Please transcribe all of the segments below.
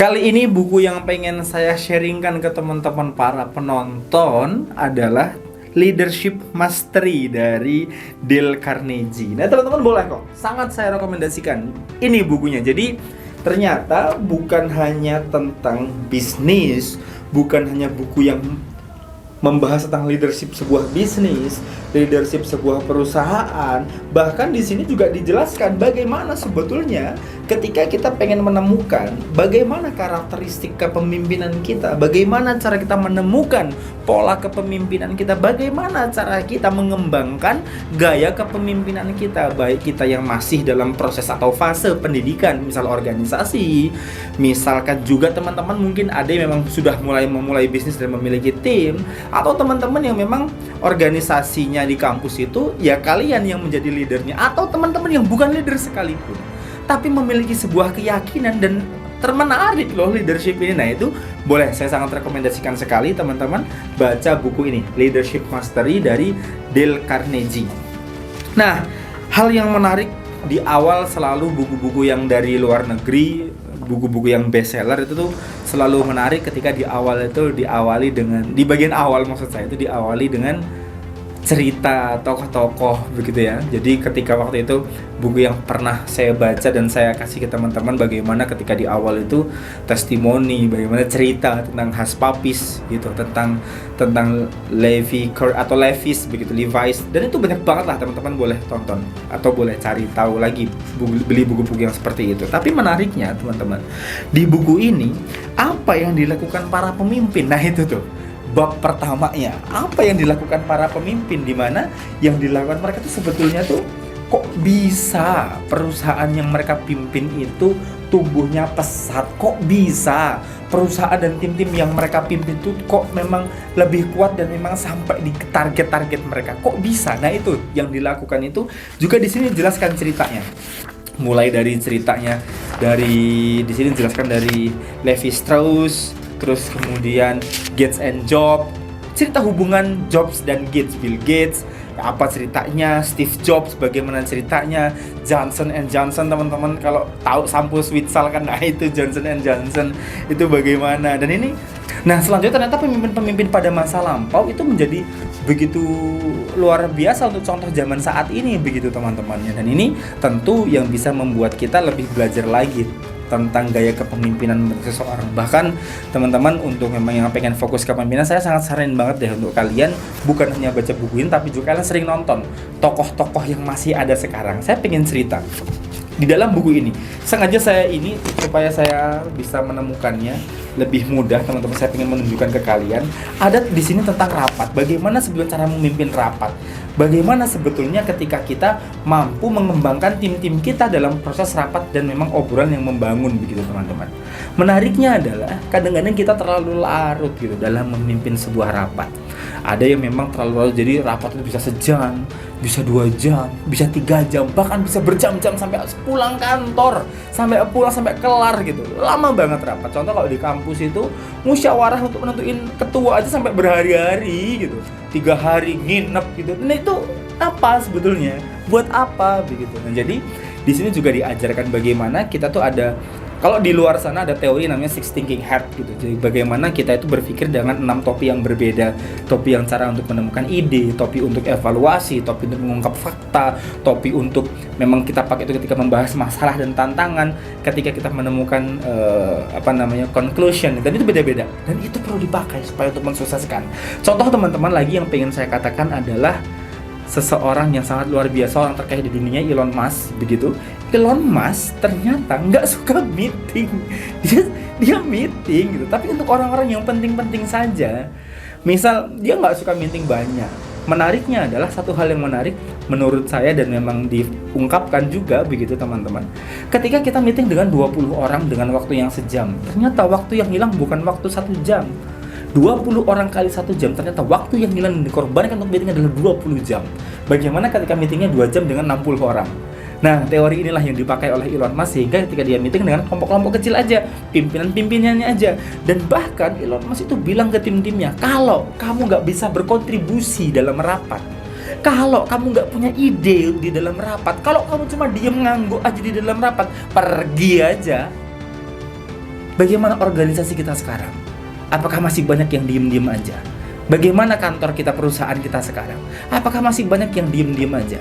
Kali ini buku yang pengen saya sharingkan ke teman-teman para penonton adalah Leadership Mastery dari Dale Carnegie. Nah, teman-teman boleh kok, sangat saya rekomendasikan ini bukunya. Jadi ternyata bukan hanya tentang bisnis, bukan hanya buku yang membahas tentang leadership sebuah bisnis, leadership sebuah perusahaan. Bahkan di sini juga dijelaskan bagaimana sebetulnya ketika kita pengen menemukan bagaimana karakteristik kepemimpinan kita, bagaimana cara kita menemukan pola kepemimpinan kita, bagaimana cara kita mengembangkan gaya kepemimpinan kita, baik kita yang masih dalam proses atau fase pendidikan, misal organisasi, misalkan juga teman-teman mungkin ada yang memang sudah memulai bisnis dan memiliki tim, atau teman-teman yang memang organisasinya di kampus itu ya kalian yang menjadi leadernya, atau teman-teman yang bukan leader sekalipun tapi memiliki sebuah keyakinan dan termenarik loh leadership ini. Nah itu boleh, saya sangat rekomendasikan sekali teman-teman baca buku ini, Leadership Mastery dari Dale Carnegie. Nah, hal yang menarik di awal selalu buku-buku yang dari luar negeri, buku-buku yang bestseller itu tuh selalu menarik ketika di awal itu diawali dengan, di bagian awal maksud saya itu diawali dengan cerita tokoh-tokoh begitu ya. Jadi ketika waktu itu buku yang pernah saya baca dan saya kasih ke teman-teman bagaimana ketika di awal itu testimoni, bagaimana cerita tentang Haspapis gitu, tentang Levi's begitu, Levi's, dan itu banyak banget lah, teman-teman boleh tonton atau boleh cari tahu lagi, beli buku-buku yang seperti itu. Tapi menariknya teman-teman, di buku ini apa yang dilakukan para pemimpin, nah itu tuh bab pertamanya, apa yang dilakukan para pemimpin, di mana yang dilakukan mereka tuh sebetulnya tuh kok bisa perusahaan yang mereka pimpin itu tumbuhnya pesat, kok bisa perusahaan dan tim-tim yang mereka pimpin itu kok memang lebih kuat dan memang sampai di target-target mereka, kok bisa. Nah itu yang dilakukan itu juga di sini dijelaskan ceritanya. Mulai dari ceritanya dari di sini dijelaskan dari Levi Strauss, terus kemudian Gates and Jobs, cerita hubungan Jobs dan Gates, Bill Gates, apa ceritanya, Steve Jobs bagaimana ceritanya, Johnson and Johnson, teman-teman kalau tahu sampo Switsal kan, nah itu Johnson and Johnson itu bagaimana. Dan ini, nah selanjutnya ternyata pemimpin-pemimpin pada masa lampau itu menjadi begitu luar biasa untuk contoh zaman saat ini begitu teman-temannya. Dan ini tentu yang bisa membuat kita lebih belajar lagi tentang gaya kepemimpinan seseorang. Bahkan teman-teman untuk memang yang pengen fokus kepemimpinan, saya sangat saranin banget deh untuk kalian bukan hanya baca buku ini, tapi juga kalian sering nonton tokoh-tokoh yang masih ada sekarang. Saya pengen cerita di dalam buku ini, sengaja saya ini supaya saya bisa menemukannya lebih mudah teman-teman. Saya ingin menunjukkan ke kalian ada di sini tentang rapat, bagaimana sebetulnya cara memimpin rapat, bagaimana sebetulnya ketika kita mampu mengembangkan tim-tim kita dalam proses rapat dan memang obrolan yang membangun begitu teman-teman. Menariknya adalah kadang-kadang kita terlalu larut gitu dalam memimpin sebuah rapat. Ada yang memang terlalu larut, jadi rapat itu bisa sejam, bisa 2 jam, bisa 3 jam, bahkan bisa berjam-jam sampai pulang kantor, sampai pulang, sampai kelar gitu. Lama banget rapat. Contoh kalau di kampus itu musyawarah untuk menentuin ketua aja sampai berhari-hari gitu, 3 hari nginep gitu. Nah itu apa sebetulnya? Buat apa begitu? Nah jadi di sini juga diajarkan bagaimana kita tuh ada, kalau di luar sana ada teori namanya Six Thinking Hat gitu. Jadi bagaimana kita itu berpikir dengan 6 topi yang berbeda. Topi yang cara untuk menemukan ide, topi untuk evaluasi, topi untuk mengungkap fakta, topi untuk memang kita pakai itu ketika membahas masalah dan tantangan, ketika kita menemukan conclusion. Dan itu beda-beda. Dan itu perlu dipakai supaya untuk mensukseskan. Contoh teman-teman lagi yang pengen saya katakan adalah seseorang yang sangat luar biasa, orang terkaya di dunia, Elon Musk begitu. Elon Musk ternyata nggak suka meeting, dia meeting gitu, tapi untuk orang-orang yang penting-penting saja. Misal dia nggak suka meeting banyak. Menariknya adalah satu hal yang menarik menurut saya dan memang diungkapkan juga begitu teman-teman. Ketika kita meeting dengan 20 orang dengan waktu yang sejam, ternyata waktu yang hilang bukan waktu 1 jam. 20 orang kali 1 jam, ternyata waktu yang hilang dan dikorbankan untuk meeting adalah 20 jam. Bagaimana ketika meetingnya 2 jam dengan 60 orang? Nah, teori inilah yang dipakai oleh Elon Musk, sehingga ketika dia meeting dengan kelompok-kelompok kecil aja, pimpinan-pimpinannya aja. Dan bahkan Elon Musk itu bilang ke tim-timnya, kalau kamu nggak bisa berkontribusi dalam rapat, kalau kamu nggak punya ide di dalam rapat, kalau kamu cuma diem ngangguk aja di dalam rapat, pergi aja. Bagaimana organisasi kita sekarang? Apakah masih banyak yang diem-diem aja? Bagaimana kantor kita, perusahaan kita sekarang? Apakah masih banyak yang diem-diem aja?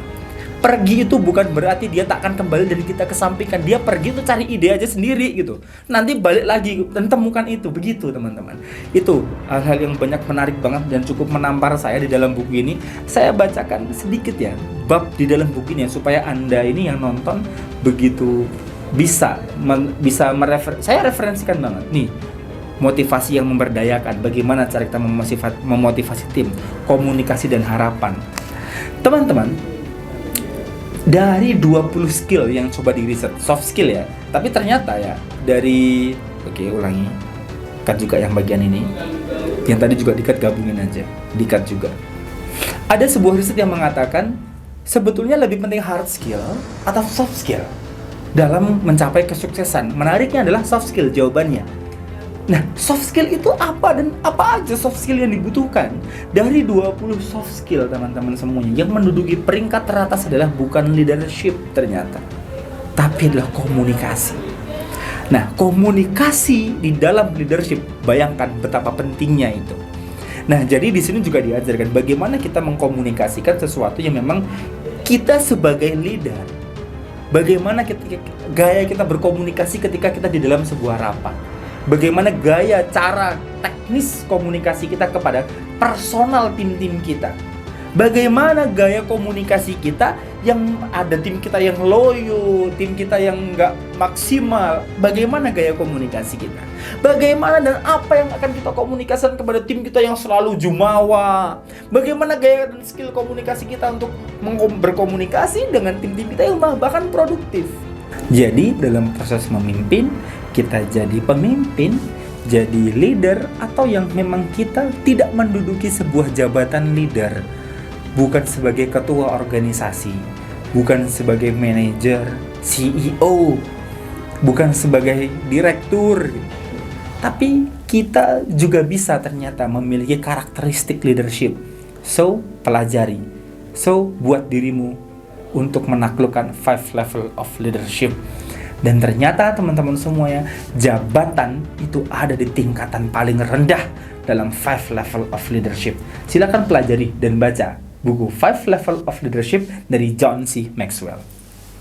Pergi itu bukan berarti dia tak akan kembali dan kita kesampingkan. Dia pergi itu cari ide aja sendiri gitu. Nanti balik lagi dan temukan itu. Begitu teman-teman. Itu hal-hal yang banyak menarik banget dan cukup menampar saya di dalam buku ini. Saya bacakan sedikit ya bab di dalam buku ini ya, supaya Anda ini yang nonton begitu bisa saya referensikan banget nih. Motivasi yang memberdayakan, bagaimana cara kita memotivasi tim, komunikasi dan harapan. Teman-teman, dari 20 skill yang coba di riset, soft skill ya, tapi ternyata ya dari, ulangi, cut juga yang bagian ini, yang tadi juga di-cut, gabungin aja, di-cut juga. Ada sebuah riset yang mengatakan sebetulnya lebih penting hard skill atau soft skill dalam mencapai kesuksesan. Menariknya adalah soft skill jawabannya. Nah, soft skill itu apa dan apa aja soft skill yang dibutuhkan? Dari 20 soft skill teman-teman semuanya, yang menduduki peringkat teratas adalah bukan leadership ternyata, tapi adalah komunikasi. Nah, komunikasi di dalam leadership, bayangkan betapa pentingnya itu. Nah, jadi di sini juga diajarkan bagaimana kita mengkomunikasikan sesuatu yang memang kita sebagai leader. Bagaimana gaya kita berkomunikasi ketika kita di dalam sebuah rapat. Bagaimana gaya, cara, teknis komunikasi kita kepada personal tim-tim kita. Bagaimana gaya komunikasi kita yang ada tim kita yang loyo, tim kita yang nggak maksimal. Bagaimana gaya komunikasi kita. Bagaimana dan apa yang akan kita komunikasikan kepada tim kita yang selalu jumawa. Bagaimana gaya dan skill komunikasi kita untuk berkomunikasi dengan tim-tim kita yang bahkan produktif. Jadi dalam proses memimpin, kita jadi pemimpin, jadi leader, atau yang memang kita tidak menduduki sebuah jabatan leader, bukan sebagai ketua organisasi, bukan sebagai manajer, CEO, bukan sebagai direktur, tapi kita juga bisa ternyata memiliki karakteristik leadership. So, pelajari. So, buat dirimu untuk menaklukkan 5 level of leadership. Dan ternyata teman-teman semuanya, jabatan itu ada di tingkatan paling rendah dalam 5 level of leadership. Silakan pelajari dan baca buku 5 Level of Leadership dari John C. Maxwell.